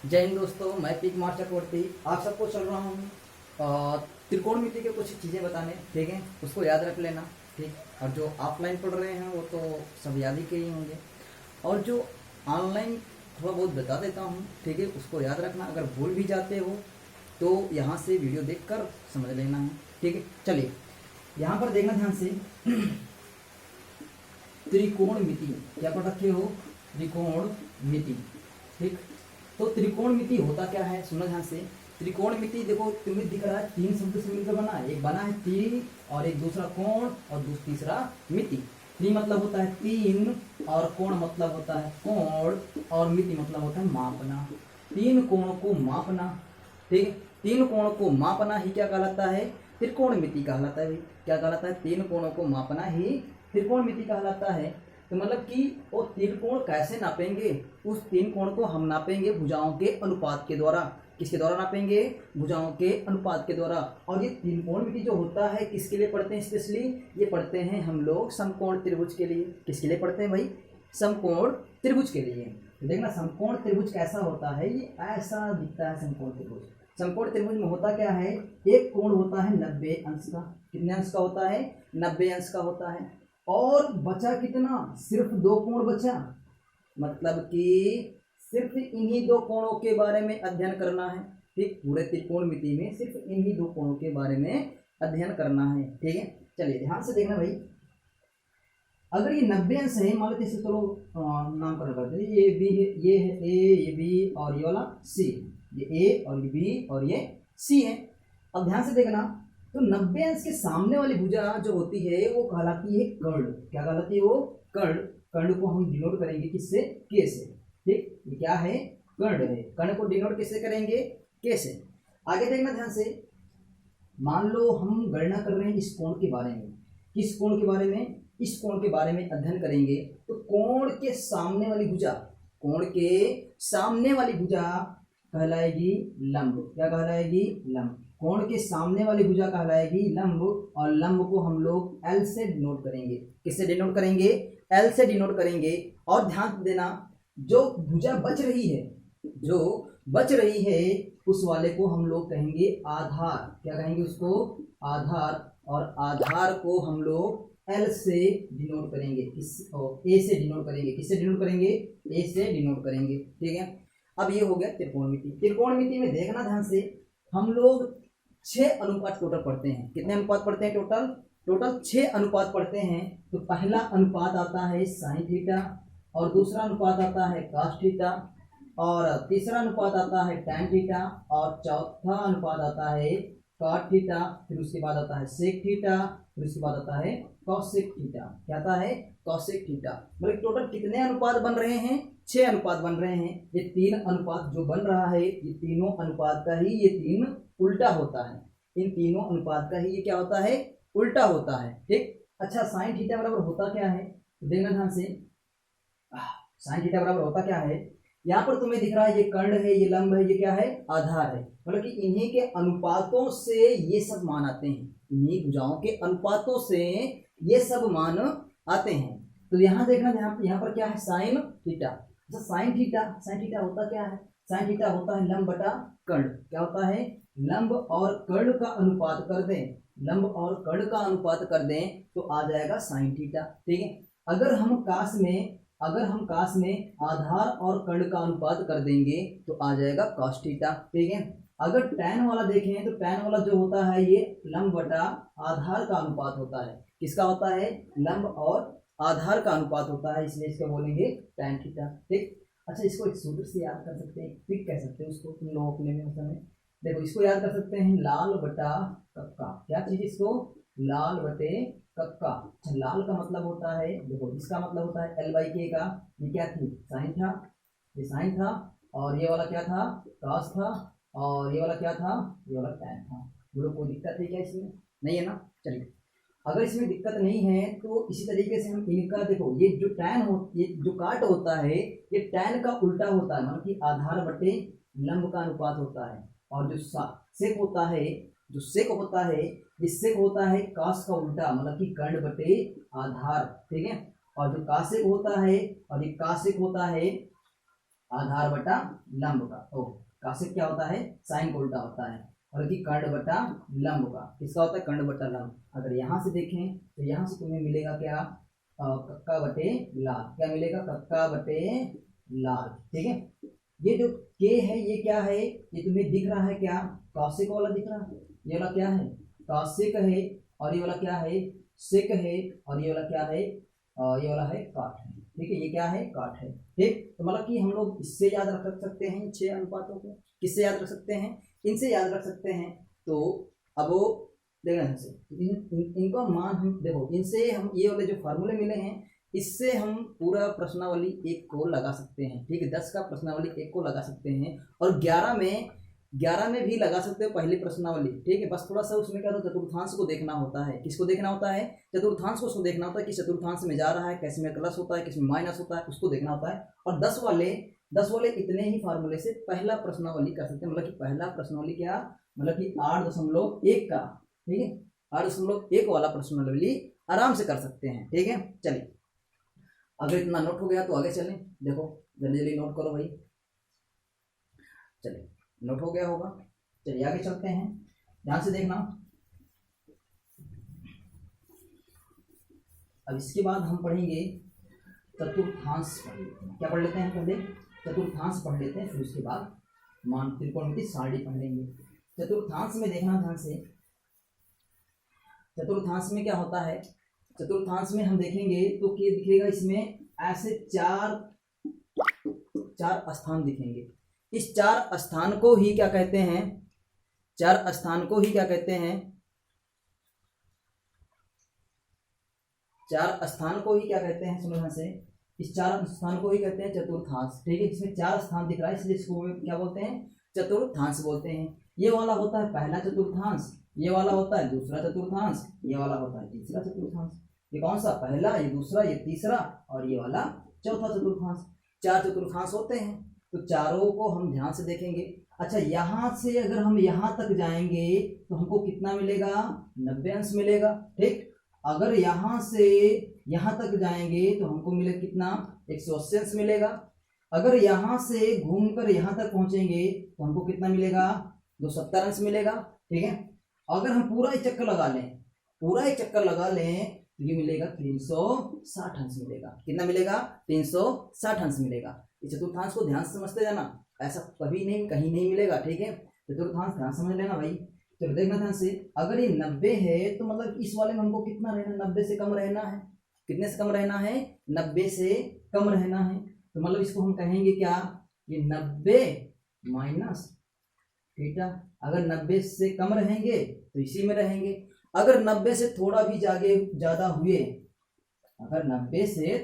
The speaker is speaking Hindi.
जय हिंद दोस्तों, मैं पी कुमार चक्रवर्ती आप सबको चल रहा हूँ त्रिकोणमिति के कुछ चीज़ें बताने। ठीक है, उसको याद रख लेना। ठीक, और जो ऑफलाइन पढ़ रहे हैं वो तो सब याद ही के ही होंगे, और जो ऑनलाइन थोड़ा बहुत बता देता हूँ, ठीक है, उसको याद रखना। अगर भूल भी जाते हो तो यहाँ से वीडियो देखकर समझ लेना है। ठीक है, चलिए यहाँ पर देखना ध्यान से। त्रिकोणमिति क्या पढ़ रखे हो? त्रिकोणमिति। ठीक, तो त्रिकोणमिति होता क्या है, सुनो ध्यान से। त्रिकोणमिति देखो तुम्हें दिख रहा है, तीन शब्द से मिलकर बना है। एक बना है तीन, और एक दूसरा कोण, और तीसरा मिति। त्रि मतलब होता है तीन, और कोण मतलब होता है कोण, और मिति मतलब होता है मापना। तीन कोणों को मापना। ठीक है, तीन कोणों को मापना ही क्या कहलाता है? त्रिकोणमिति कहलाता है। क्या कहलाता है? तीन कोणों को मापना ही त्रिकोणमिति कहलाता है। तो मतलब कि वो तीन कोण कैसे नापेंगे? उस तीन कोण को हम नापेंगे भुजाओं के अनुपात के द्वारा। किसके द्वारा नापेंगे? भुजाओं के अनुपात के द्वारा। और ये तीन कोणमिति जो होता है किसके लिए पढ़ते हैं? स्पेशली ये पढ़ते हैं हम लोग समकोण त्रिभुज के लिए। किसके लिए पढ़ते हैं भाई? समकोण त्रिभुज के लिए। तो देखना समकोण त्रिभुज कैसा होता है, ये ऐसा दिखता है समकोण त्रिभुज। समकोण त्रिभुज में होता क्या है? एक कोण होता है 90 अंश का। कितने अंश का होता है? 90 अंश का होता है। और बचा कितना? सिर्फ दो कोण बचा। मतलब कि सिर्फ इन्हीं दो कोणों के बारे में अध्ययन करना है। ठीक, पूरे त्रिकोणमिति में सिर्फ इन्हीं दो कोणों के बारे में अध्ययन करना है। ठीक है, चलिए ध्यान से देखना भाई। अगर ये 90 अंश है, मान लो इसे चलो नामकरण करते हैं। ये बी है, ये है ए, ये बी, और ये वाला सी। ये ए और ये बी और ये सी है। अब ध्यान से देखना, तो 90 अंश के सामने वाली भुजा जो होती है वो कहलाती है कर्ण। क्या कहलाती है वो? कर्ण। कर्ण को हम डिनोट करेंगे किससे? के से। ठीक, ये क्या है? कर्ण है। कर्ण को डिनोट किससे करेंगे? के से। आगे देखना ध्यान से। मान लो हम गणना कर रहे हैं इस कोण के बारे में। किस कोण के बारे में? इस कोण के बारे में अध्ययन करेंगे। तो कोण के सामने वाली भुजा, कोण के सामने वाली भुजा कहलाएगी लंब। क्या कहलाएगी? लंब। कोण के सामने वाली भुजा कहलाएगी लंब, और लंब को हम लोग एल से डिनोट करेंगे। किससे डिनोट करेंगे? एल से डिनोट करेंगे। और ध्यान देना, जो भुजा बच रही है, जो बच रही है, उस वाले को हम लोग कहेंगे आधार। क्या कहेंगे उसको? आधार। और आधार को हम लोग एल से डिनोट करेंगे। ए से डिनोट करेंगे। किससे डिनोट करेंगे? ए से डिनोट करेंगे। ठीक है, अब ये हो गया त्रिकोणमिति। त्रिकोणमिति में देखना ध्यान से, हम लोग 6 अनुपात टोटल पढ़ते हैं। कितने अनुपात पढ़ते हैं टोटल? टोटल 6 अनुपात पढ़ते हैं। तो पहला अनुपात आता है साइन थीटा, और दूसरा अनुपात आता है कॉस थीटा, और तीसरा अनुपात आता है टैन थीटा, और चौथा अनुपात आता है कॉट थीटा, फिर उसके बाद आता है सेक थीटा, फिर उसके बाद आता है कॉसेक थीटा। क्या आता है? Cosec theta. मतलब टोटल कितने अनुपात बन रहे हैं? 6 अनुपात बन रहे हैं। ये 3 अनुपात जो बन रहा है, ये तीनों अनुपात का ही ये 3 उल्टा होता है। इन तीनों अनुपात का ही ये क्या होता है? उल्टा होता है। ठीक, अच्छा साइन थीटा बराबर होता क्या है? देखना ध्यान से। साइन थीटा बराबर होता क्या है? यहाँ पर तुम्हें दिख रहा है, ये कर्ण है, ये लंब है, ये क्या है? आधार है। मतलब कि इन्हीं के अनुपातों से ये सब मान आते हैं। इन्हीं भुजाओं के अनुपातों से ये सब मान आते हैं। तो यहाँ देखना, यहाँ पर क्या है? Sine theta. अच्छा साइन थीटा होता क्या है? साइन थीटा होता है लंब बटा कर्ण। क्या होता है? लंब और कर्ण का अनुपात कर दें, लंब और कर्ण का अनुपात कर दें तो आ जाएगा साइन थीटा। ठीक है, अगर हम काश में आधार और कर्ण का अनुपात कर देंगे तो आ जाएगा कॉस थीटा। ठीक है, अगर टैन वाला देखें तो टैन वाला जो होता है ये लंब बटा आधार का अनुपात होता है। किसका होता है? लंब और आधार का अनुपात होता है, इसलिए इसको बोलेंगे टैन थीटा। ठीक, अच्छा इसको एक सूत्र से याद कर सकते हैं, ट्रिक कह सकते हैं उसको तुम लोग अपने में समय। देखो इसको याद कर सकते हैं, लाल बटा कक्का। क्या चीज इसको? लाल बटे कक्का। अच्छा लाल का मतलब होता है, देखो इसका मतलब होता है एल बाई के का। ये क्या थी? साइन था। ये साइन था, और ये वाला क्या था? कॉस था, और ये वाला क्या था? ये वाला टैन था। बोलो कोई दिक्कत है क्या इसमें? नहीं है ना? चलिए, अगर इसमें दिक्कत नहीं है तो इसी तरीके से हम इनका देखो, ये जो टैन हो, ये जो काट होता है, ये टैन का उल्टा होता है। मतलब कि आधार बटे लंब का अनुपात होता है। और जो सेक होता है, जो सेक होता है, इससे होता है कास का उल्टा, मतलब कि कर्ण बटे आधार। ठीक है, और जो कासिक होता है, और ये कासिक होता है आधार बटा लंब का। तो काशिक क्या होता है, साइन का उल्टा होता है, और कि कर्ण बटा लंब का किसका होता है, कर्ण बटा लंब। अगर यहाँ से देखें तो यहाँ से तुम्हें मिलेगा क्या, कक्का बटे लाल, क्या मिलेगा, कक्का बटे लाल। ठीक है, ये जो के है ये क्या है, ये तुम्हें दिख रहा है क्या, कौशिक वाला दिख रहा है, ये वाला क्या है, कौशिक है, और ये वाला क्या है, सिक है, और ये वाला क्या है, ये वाला है काट है। ठीक है, ये क्या है, काट है। ठीक, तो मतलब कि हम लोग इससे याद रख सकते हैं 6 अनुपातों को, किससे याद रख सकते हैं, इनसे याद रख सकते हैं। तो अब वो देखना से इनका मान हम देखो, इनसे हम ये वाले जो फार्मूले मिले हैं इससे हम पूरा प्रश्नावली 1 को लगा सकते हैं। ठीक है, 10 का प्रश्नावली 1 को लगा सकते हैं, और 11 में भी लगा सकते हो पहली प्रश्नावली। ठीक है, बस थोड़ा सा उसमें क्या होता है, चतुर्थांश को देखना होता है। किसको देखना होता है, चतुर्थांश को उसको देखना होता है कि चतुर्थांश में जा रहा है, किस में प्लस होता है, किस में माइनस होता है, उसको देखना होता है। और 10 वाले इतने ही फार्मूले से पहला प्रश्नावली कर सकते हैं। मतलब कि पहला प्रश्नावली क्या, मतलब कि 8.1 का, ठीक है, 8.1 वाला प्रश्नावली आराम से कर सकते हैं। ठीक है, चलिए अगर इतना नोट हो गया तो आगे चलें। देखो जल्दी जल्दी नोट करो भाई, चलिए नोट हो गया होगा, चलिए आगे चलते हैं, ध्यान से देखना। अब इसके बाद हम पढ़ेंगे चतुर्थांश, पढ़ लेते हैं, क्या पढ़ लेते हैं, पहले चतुर्थांश पढ़ लेते हैं, फिर उसके बाद मान त्रिकोणमिति सारणी पढ़ लेंगे। चतुर्थांश में देखना ध्यान से, चतुर्थांश में क्या होता है, चतुर्थांश में हम देखेंगे तो क्या दिखेगा, इसमें ऐसे चार स्थान दिखेंगे। इस 4 स्थान को ही क्या कहते हैं, 4 स्थान को ही क्या कहते हैं, 4 स्थान को ही क्या कहते हैं, सुनो ध्यान से, इस 4 स्थान को ही कहते हैं चतुर्थांश। ठीक है, इसमें 4 स्थान दिख रहा है, इसलिए इसको क्या बोलते हैं, चतुर्थांश बोलते हैं। ये वाला होता है पहला चतुर्थांश, ये वाला होता है दूसरा चतुर्थांश, ये वाला होता है तीसरा चतुर्थांश। ये कौन सा, पहला, ये दूसरा, ये तीसरा, और ये वाला चौथा चतुर्थांश। 4 चतुर्थांश होते हैं, तो चारों को हम ध्यान से देखेंगे। अच्छा, यहाँ से अगर हम यहाँ तक जाएंगे तो हमको कितना मिलेगा, 90 अंश मिलेगा। ठीक, अगर यहाँ से यहाँ तक जाएंगे तो हमको मिलेगा कितना, 180 अंश मिलेगा। अगर यहाँ से घूमकर यहाँ तक पहुंचेंगे तो हमको कितना मिलेगा, 270 अंश मिलेगा। ठीक है, अगर हम पूरा एक चक्कर लगा लें, पूरा एक चक्कर लगा लें तो ये मिलेगा 360 अंश मिलेगा। कितना मिलेगा, 360 अंश मिलेगा। इस चतुर्थांश को ध्यान से समझते जाना, ऐसा कभी नहीं कहीं नहीं मिलेगा। ठीक है, चतुर्थांश ध्यान समझ लेना भाई। चलो देखना ध्यान से, अगर ये 90 है तो मतलब इस वाले में हमको कितना रहना, 90 से कम रहना है। कितने से कम रहना है, 90 से कम रहना है। तो मतलब इसको हम कहेंगे क्या, ये 90 माइनस थीटा। अगर 90 से कम रहेंगे तो इसी में रहेंगे, अगर 90 से थोड़ा भी ज्यादा हुए, अगर 90 से